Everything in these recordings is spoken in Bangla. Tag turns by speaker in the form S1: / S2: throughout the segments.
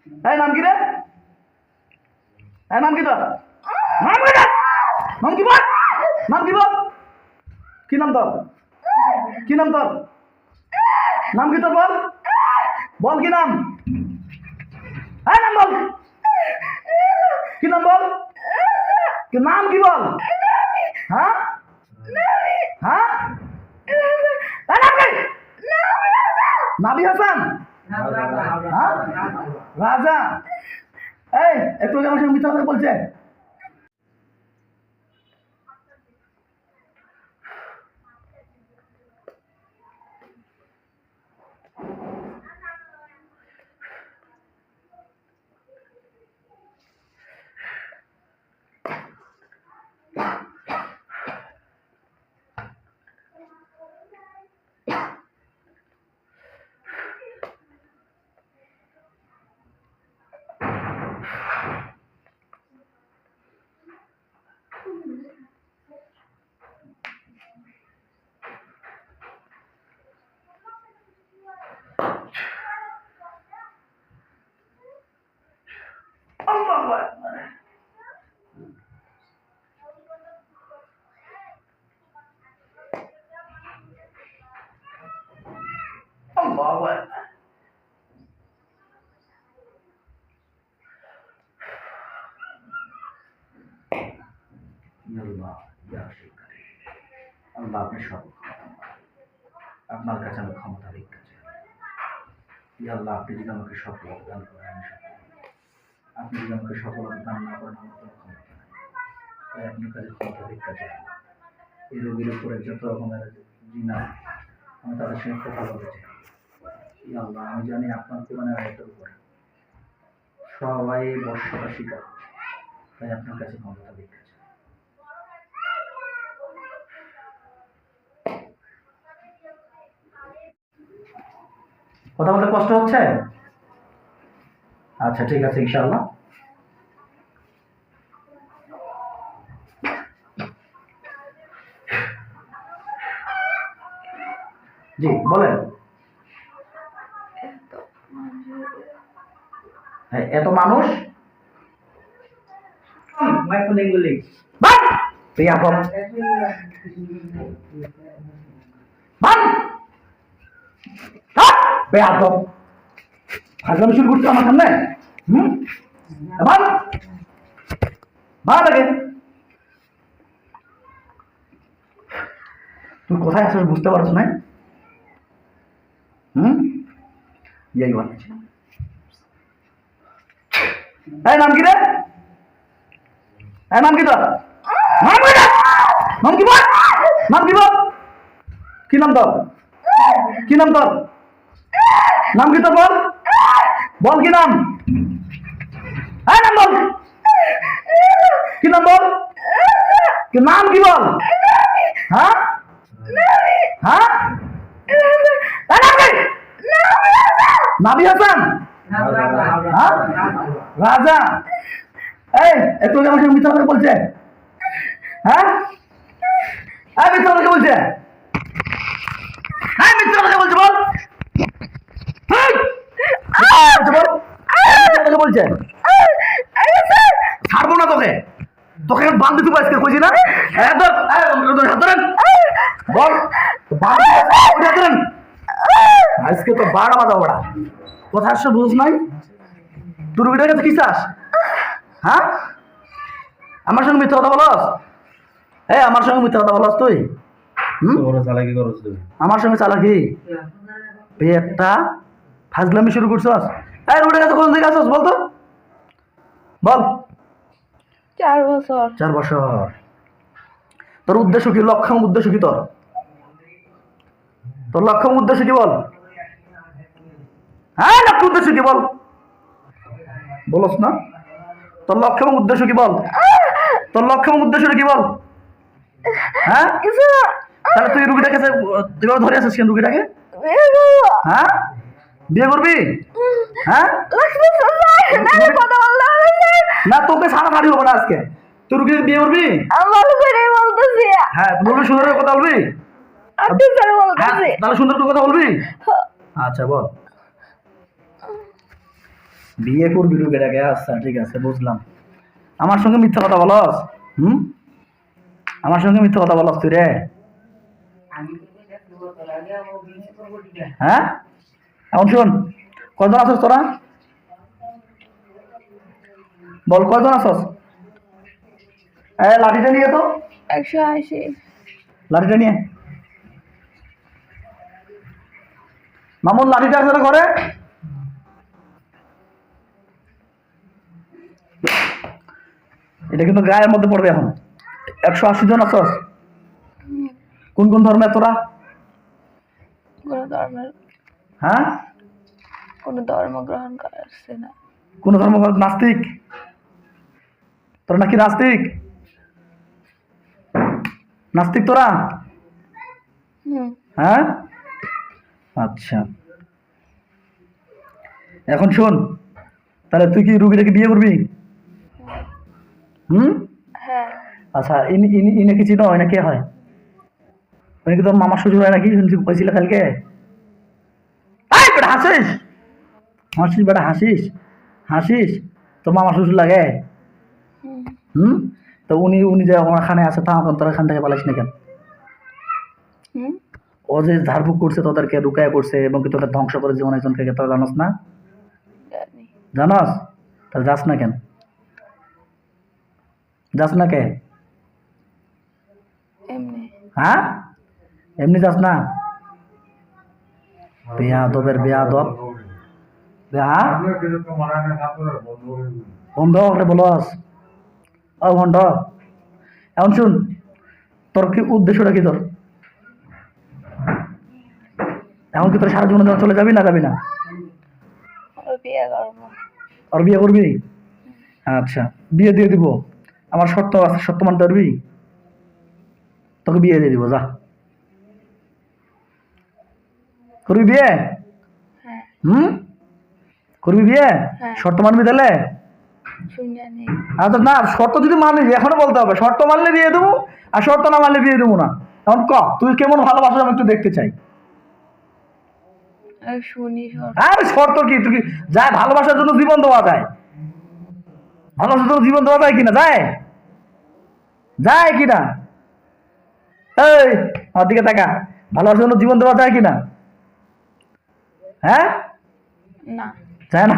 S1: এই নাম কি রে? এই নাম কি তোর? নাম কি রে? নাম কি বল? নাম কি বল? কি নাম তোর? কি নাম তোর? নাম কি তোর বল? বল কি নাম? এই নাম বল। কি নাম বল? কি নাম কি বল? হ্যাঁ হ্যাঁ এই নাম কি? নাবি হাসান। হ্যাঁ? রাজা। এই একটু আগে আমার সঙ্গে মিথ্যা কথা বলছে। আল্লাহু আকবার। আল্লাহু আকবার। আল্লাহ ইয়া শিকারী। আল্লাহ আপনি সর্বক্ষমতা। আপনার কাছে আমি ক্ষমতা ভিক্ষা চাই। ইয়া আল্লাহ আপনি যদি আমাকে সফলতা দান করেন আমি সফল হব। আপনি যদি আমাকে সফলতা দান না করেন আমার কোনো ক্ষমতা নেই। তাই আপনার কাছে ক্ষমতা ভিক্ষা চাই। এই রোগীর উপরে যত রকমের জিনা আমি তাদের সঙ্গে কথা বলতে চাই। ইয়া আল্লাহ আমি জানি আপনার কোরআনের আয়াতের উপরে সবাই বর্ষতা শিকার। তাই আপনার কাছে ক্ষমতা ভিক্ষা চাই। কথা বলতে কষ্ট হচ্ছে? আচ্ছা ঠিক আছে ইনশাআল্লাহ। জি বলেন। হ্যাঁ এত মানুষ মাইকুলিঙ্গুলি বান পিয়া কম বান পিয়া কম ফাজলামি শুরু করছো আমার সামনে। বান ভালো লাগে। তুই কোথায় আসছিস বুঝতে পারছো না? এই বল এই নাম কি রে? এই নাম কি তোর? নাম কি রে? নাম কি বল? নাম কি বল? কি নাম তোর? কি নাম তোর? নাম কি তোর বল? বল কি নাম? এই নাম বল। কি নাম বল? কি নাম কি বল? হ্যাঁ হ্যাঁ এই নাম কি? নাবি হাসান। হ্যাঁ রাজা। এই একটু আগে আমার সঙ্গে মিথ্যা কথা বলছে। হ্যাঁ এই মিথ্যা কথা বলছে। হ্যাঁ মিথ্যা কথা বলছে বল। বল কথা বলছে। ছাড়বো না তোকে। তোকে বান্ধি তুই আজকে কইছি না? বল আজকে তো 12টা বাজা ওরা কথা আসছে বুঝ নাই। তোর রুগীটার কাছে কি চাস? হ্যাঁ আমার সঙ্গে মিথ্যা কথা বলস? এই আমার সঙ্গে মিথ্যা কথা বলস তুই? আমার সঙ্গে চালাকি একটা ফাজলামি শুরু করছস। এই রুগীটার কাছে কোন থেকে আসছস বল তো বল।
S2: 4 বছর।
S1: 4 বছর। তোর উদ্দেশ্য কি? লক্ষ্য উদ্দেশ্য কি তোর? তোর লক্ষ্য উদ্দেশ্য কি বল? হ্যাঁ লক্ষ্য উদ্দেশ্য কি বল? বলস না। তোর লক্ষ্য এবং উদ্দেশ্য কি বল? তোর লক্ষ্য এবং উদ্দেশ্যটা কি বল? হ্যাঁ তাহলে তুই রুগীটার কাছে এভাবে ধরে আসিস কেন রুগীটাকে? হ্যাঁ বিয়ে করবি? হ্যাঁ না তোকে সারা ফাড়ি হবো না আজকে। তুই রুগীকে বিয়ে করবি? হ্যাঁ বলবি সুন্দর করে কথা বলবি। তাহলে সুন্দর করে কথা বলবি। আচ্ছা বল। বিয়ে করবি রুগীটাকে? আচ্ছা ঠিক আছে, বুঝলাম। আমার সঙ্গে মিথ্যা কথা বলস? হুম, আমার সঙ্গে মিথ্যা কথা বলস তুই রে? হ্যাঁ, এখন শোন, কয়জন আছস তোরা? বল কয়জন আছস? লাঠিটা নিয়ে তো,
S2: 180।
S1: লাঠিটা নিয়ে। মামুন লাঠিটা আছে না ঘরে? এটা কিন্তু গায়ের মধ্যে পড়বে এখন। 180 জন আছস? কোন কোন ধর্মের তোরা?
S2: কোনো ধর্মের
S1: হ্যাঁ,
S2: কোনো ধর্ম গ্রহণ করছে না।
S1: কোন ধর্ম? নাস্তিক? তোরা নাকি নাস্তিক? নাস্তিক তোরা?
S2: হুম।
S1: হ্যাঁ, আচ্ছা। এখন শোন, তাহলে তুই কি রুগীটাকে বিয়ে করবি? হুম,
S2: হ্যাঁ।
S1: আচ্ছা। ইনি কি চিনো? এনে কে হয়? উনি কি তোর মামার শ্বশুর হয় নাকি? শুনছি কইছিল কালকে। এই বেটা হাসিস, হাসিস বেটা, হাসিস হাসিস, তোর মামার শ্বশুর লাগে?
S2: হুম।
S1: হুম, তো উনি উনি যে ওখানে আছে, তা তোর এখান থেকে পালাইস না কেন?
S2: হুম।
S1: ও যে ঝাড়ফুঁক করছে, তোদেরকে রুকায় করছে এবং কি তোদের ধ্বংস করে জীবন একজনকে, তোরা জানোস না?
S2: জানি।
S1: জানাস? তাহলে যাস না কেন? যাস না কে?
S2: এমনি।
S1: হ্যাঁ, এমনি যাস না? বেয়াদবের বেয়াদব। হ্যাঁ, বন্ধ করে বলস? ও ভণ্ড, এখন শুন, তোর কি উদ্দেশ্যটা কি তোর? এখন কি তোর সারা জীবনের জন্য চলে যাবি না যাবি না?
S2: ওর বিয়ে করবো।
S1: আর বিয়ে করবি? আচ্ছা, বিয়ে দিয়ে দিব। আমার শর্ত আছে, শর্ত মানতে পারবি? তোকে বিয়ে দিয়ে দিব, যা। করবি বিয়ে?
S2: হ্যাঁ।
S1: হুম, করবি বিয়ে?
S2: হ্যাঁ।
S1: শর্ত মানবি তাহলে?
S2: শুনে নেই।
S1: আচ্ছা না, শর্ত যদি মানবি এখনো বলতে হবে। শর্ত মানলে বিয়ে দেবো, আর শর্ত না মানলে বিয়ে দেবো না। এখন ক, তুই কেমন ভালোবাসা আমি একটু দেখতে চাই।
S2: শুনি সব।
S1: আর শর্ত কি? তুই কি যায় ভালোবাসার জন্য জীবন দেওয়া যায়? ভালোবাসার জন্য জীবন দেওয়া যায় কিনা? যায়? যায় কিনা? এই, আমার দিকে তাকা। ভালোবাসার জন্য জীবন দেওয়া যায় কিনা? হ্যাঁ,
S2: না।
S1: যায় না?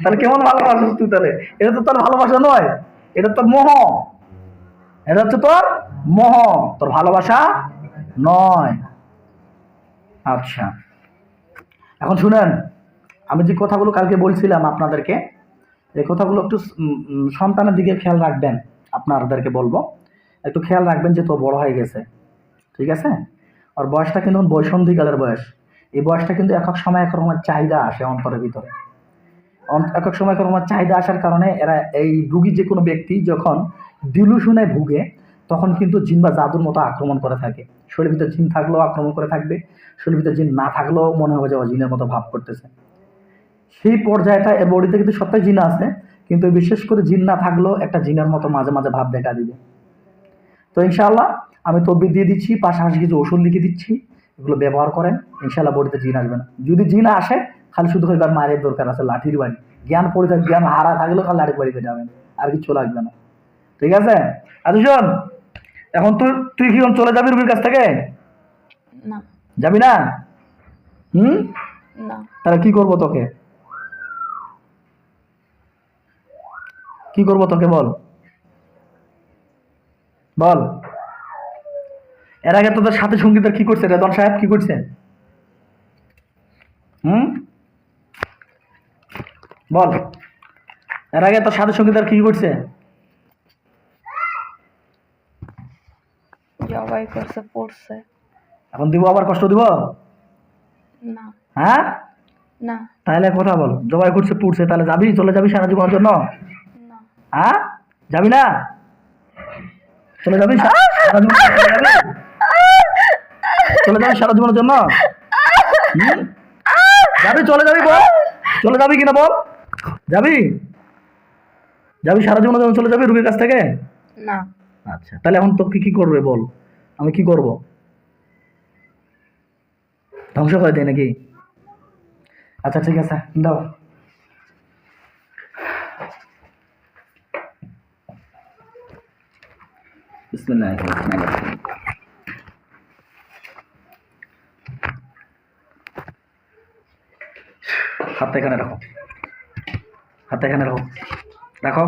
S1: তাহলে কেমন ভালোবাসিস তুই তাহলে? এটা তো তোর ভালোবাসা নয়, এটা তোর মোহ। এটা হচ্ছে তোর মোহ, তোর ভালোবাসা নয়। আচ্ছা, এখন শুনেন, আমি যে কথাগুলো কালকে বলছিলাম আপনাদেরকে, এই কথাগুলো একটু সন্তানের দিকে খেয়াল রাখবেন। আপনাদেরকে বলবো, একটু খেয়াল রাখবেন যে তো বড় হয়ে গেছে, ঠিক আছে? আর বয়সটা কিন্তু বয়সন্ধিকালের বয়স। এই বয়সটা কিন্তু এক এক সময় এক রকমের চাহিদা আসে অন্তরের ভিতরে। এক এক সময় এক রকমের চাহিদা আসার কারণে এরা, এই রুগী যে কোনো ব্যক্তি যখন ডিলুশনে ভুগে, তখন কিন্তু জিন বা জাদুর মতো আক্রমণ করে থাকে। শরীরের ভিতরে জিন থাকলেও আক্রমণ করে থাকবে, শরীরের ভিতরে জিন না থাকলেও মনে হবে যে জিনের মতো ভাব করতেছে। সেই পর্যায়টা এর বডিতে কিন্তু সবটাই জিন আছে, কিন্তু বিশেষ করে জিন না থাকলেও একটা জিনের মতো মাঝে মাঝে ভাব দেখা দিবে। তো ইনশাআল্লাহ আমি তদবির দিয়ে দিচ্ছি, পাশাপাশি কিছু ওষুধ লিখে দিচ্ছি, এগুলো ব্যবহার করেন, ইনশাআল্লাহ বডিতে জিন আসবে না। যদি জিন আসে, খালি শুধু এবার মায়ের দরকার আছে, লাঠির বাড়ি। জ্ঞান পড়ে থাকবে, জ্ঞান হারা থাকলেও খালি লাঠির বাড়িতে যাবেন, আর কিছু লাগবে না, ঠিক আছে? আচ্ছা শোন, এখন তুই তুই কি চলে যাবি রুবির কাছ থেকে?
S2: না।
S1: যাবি না? হুম,
S2: না।
S1: তাহলে কি করবো তোকে? কি করবো তোকে বল, বল। এর আগে তোদের সাথে সঙ্গীতের কি করছে রেদন সাহেব, কি করছে? হুম, বল। এর আগে তোর সাথে সঙ্গীতের কি করছে?
S2: জবাই করছে, পড়ছে।
S1: এখন দিব, আবার কষ্ট দিব?
S2: না।
S1: হ্যাঁ,
S2: না।
S1: তাহলে কথা বল। জবাই করছে, পুড়ছে, তাহলে যাবি, চলে যাবি সারা জীবনের জন্য?
S2: না।
S1: হ্যাঁ, যাবি না? চলে যাবি সারা জীবন, চলে যাবি সারা জীবনের জন্য? হুম, যাবি, চলে যাবি বল, চলে যাবি কিনা বল? যাবি? যাবি সারা জীবনের জন্য চলে যাবি রুগীর কাছ থেকে?
S2: না।
S1: আচ্ছা, তাহলে এখন তোকে কি করবে বল? আমি কি করব? ধ্বংস করে দিই নাকি? আচ্ছা ঠিক আছে, দাও। বিসমিল্লাহির রহমানির রহিম। হাতটা এখানে রাখো, হাতটা এখানে রাখো, রাখো।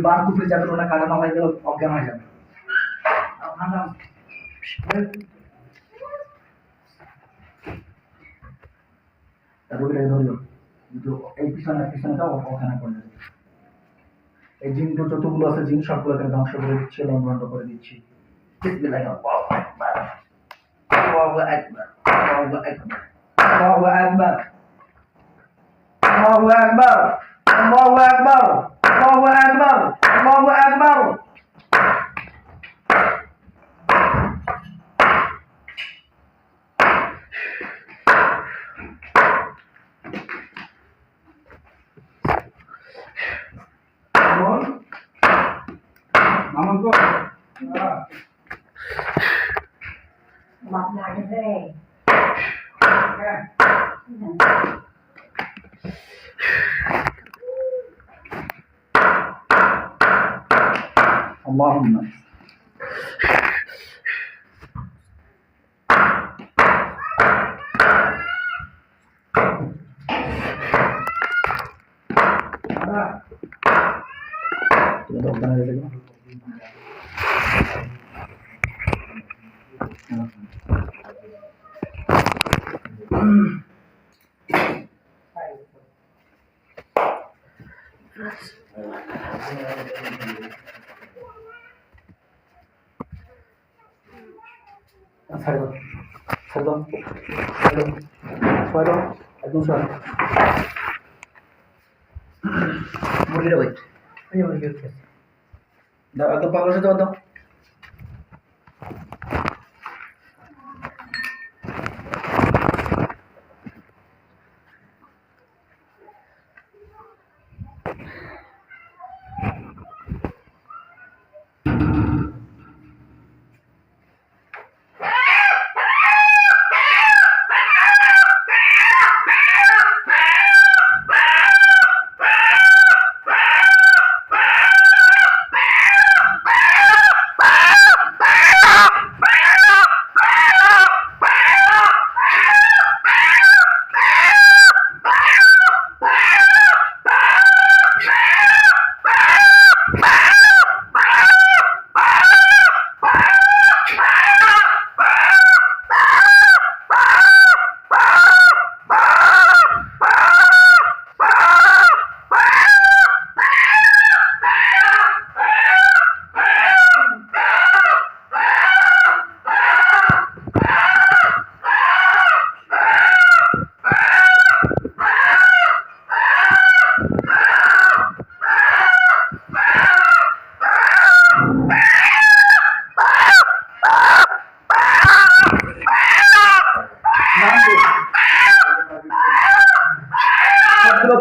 S1: বান কুপড়ে যাবে ওনা কাটা মামাই গেল অজ্ঞান হয়ে যাবে। এই পিছনে পিছনেটাও অজ্ঞান করলে এই জিন যতগুলো আছে জিন সবগুলোকে ধ্বংস করে দিচ্ছি, লন্ডন করে দিচ্ছি। Allahu Akbar, Allahu Akbar, Allahu Akbar, Allahu Akbar, Allahu Akbar, Allahu Akbar, Allahu Akbar. Mama go.
S3: Mặt lại về.
S1: اللهم ছাড়ো ছাড়ো ছাড়ো ছাড়ো একদম ছাড়ো মুরগিটা ওই এই মুরগি হচ্ছে দাও একদম পাগলের সাথে দাও।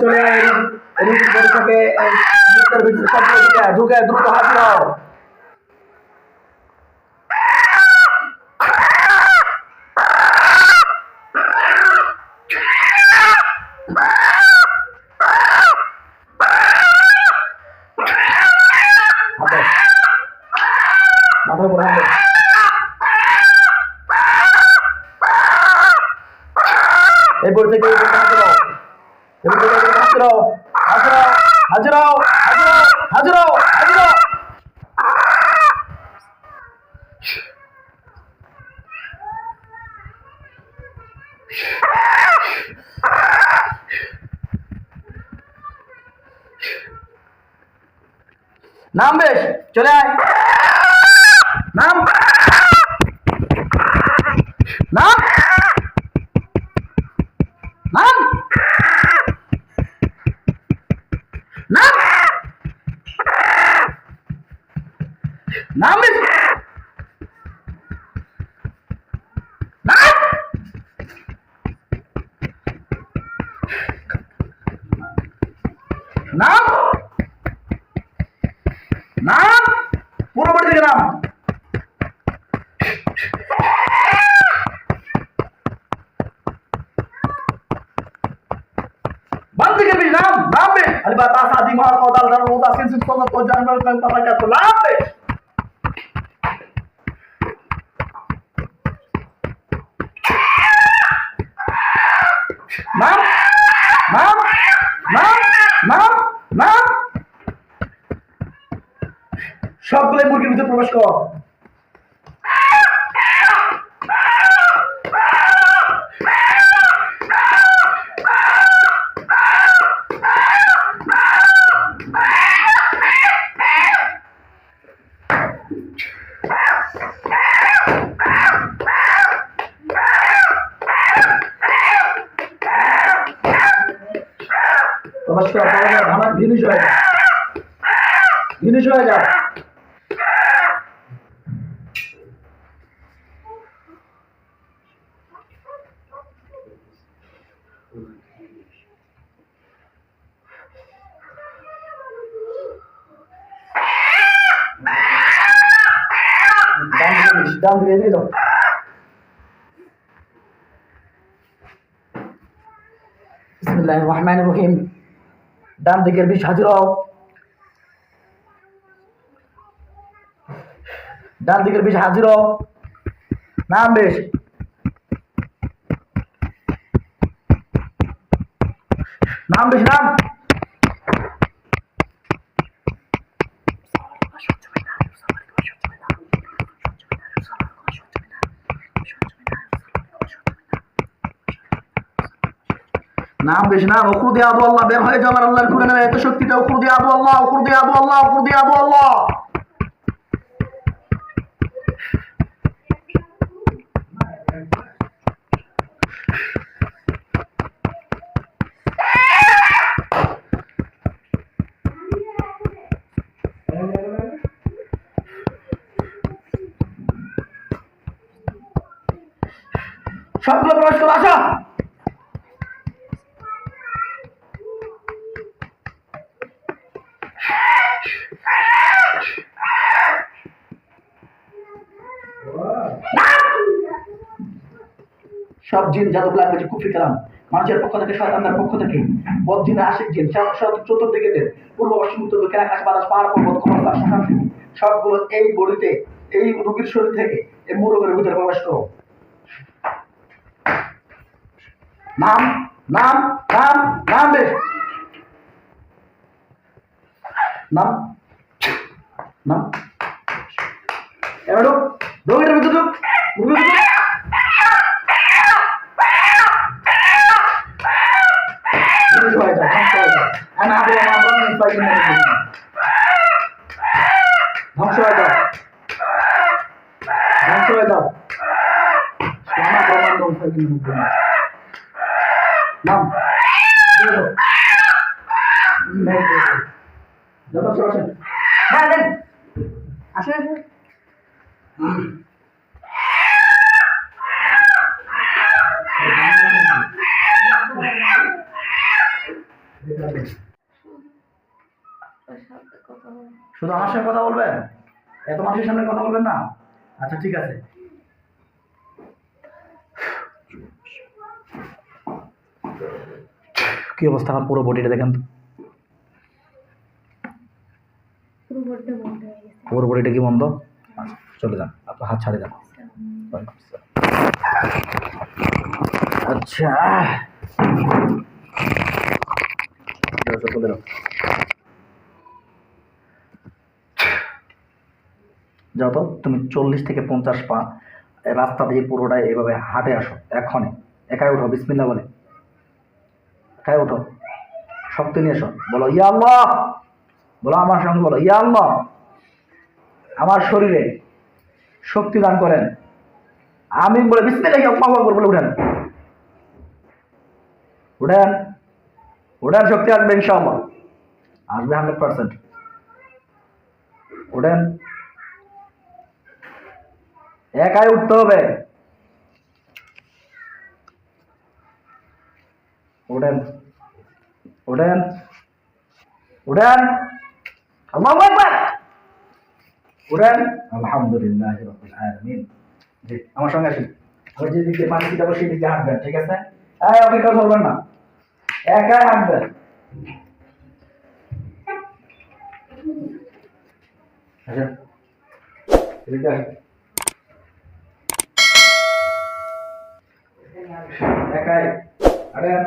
S1: চলে পরীক্ষাকে ঢুকে দ্রুত হাত দাও। এই বড়ি থেকে হাজির হও হাজির হও হাজির হও হাজির হও হাজির হও। নাম বেশ চলে আয় নাম নাম নাম নাম নাম বেশ নাম নাম নাম পুরো বড়ি থেকে নাম बंद के भी नाम नाम पे अली बात आसादी मार कौदाल दर रोजा सिन सिन तो जानवर का पता क्या तो नाम पे नाम नाम नाम नाम नाम সবগুলো মুরগির ভিতরে প্রবেশ কর প্রবেশ কর আমার জিনিস হয়ে যা জিনিস হয়ে যা ডান দিকে দিয়ে দাও বিসমিল্লাহির রহমানির রহিম ডান দিকের বিষ হাজির হও ডান দিকের বিষ হাজির হও নাম বেশ নাম বেশ নাম নাম বেশ নাম উখরু দিয়া আবু আল্লাহ বের হয়ে যাবার আল্লাহর ঘুরে নেবে এত শক্তিটা উখরু দিয়া আবু আল্লাহ উখরু দিয়া আবু আল্লাহ উখরু দিয়া আবু আল্লাহ সবগুলো প্রবেশ করে আসা সব জিন জাদু লাগবে কুফরি কালাম মানুষের পক্ষ থেকে শয়তানদের পক্ষ থেকে বদ্দিনে আশিক জিন চতুর্দিকে পূর্ব পশ্চিম উত্তর দক্ষিণ আকাশ বাতাস পাহাড় পর্বত ক্ষমতা শ্মশান সবগুলো এই বডিতে এই রোগীর শরীর থেকে এই মুরগের ভিতরে প্রবেশ করো নাম নাম নাম নাম বেশ নাম নাম এবার রোগীর ভিতরে ঢুক রোগীর ভিতরে ধ্বংস হয়ে যাও ধ্বংস হয়ে যাও নাম আসেন আসেন শুধু আমার সঙ্গে কথা বলবেন এত মানুষের সামনে কথা বলবেন না আচ্ছা ঠিক আছে কি অবস্থা আমার পুরো বডিটা দেখেন তো পুরো বডিটা কি বন্ধ চলে যান আপনার হাত ছাড়ে যান আচ্ছা যাও তো, তুমি 40 থেকে 50 পা রাস্তা দিয়ে পুরোটাই এভাবে হাঁটে আসো এক্ষণে। একাই উঠো, বিসমিল্লাহ বলে একাই উঠো, শক্তি নিয়ে এসো। বলো ইয়া আল্লাহ, বলো আমার সঙ্গে, বলো ইয়া আল্লাহ, আমার শরীরে শক্তি দান করেন। আমি বলে বিসমিল্লাহ আল্লাহু আকবার বলে উঠেন, উঠেন, উঠেন, শক্তি আসবে ইনশাআল্লাহ, আসবে 100%। উঠেন, একাই উঠতে হবে। উঠেন, উঠেন, উঠেন, আল্লাহু আকবার, উঠেন। আলহামদুলিল্লাহি রাব্বিল আলামিন। জি, আমার সঙ্গে আসুন। আমি যে দিকে পানি দিতে সেই দিকে হাঁটবেন, ঠিক আছে? অপেক্ষা করবেন না, একাই হাঁটবেন। আসেন, এদিকে আসেন। একাই হাঁটেন।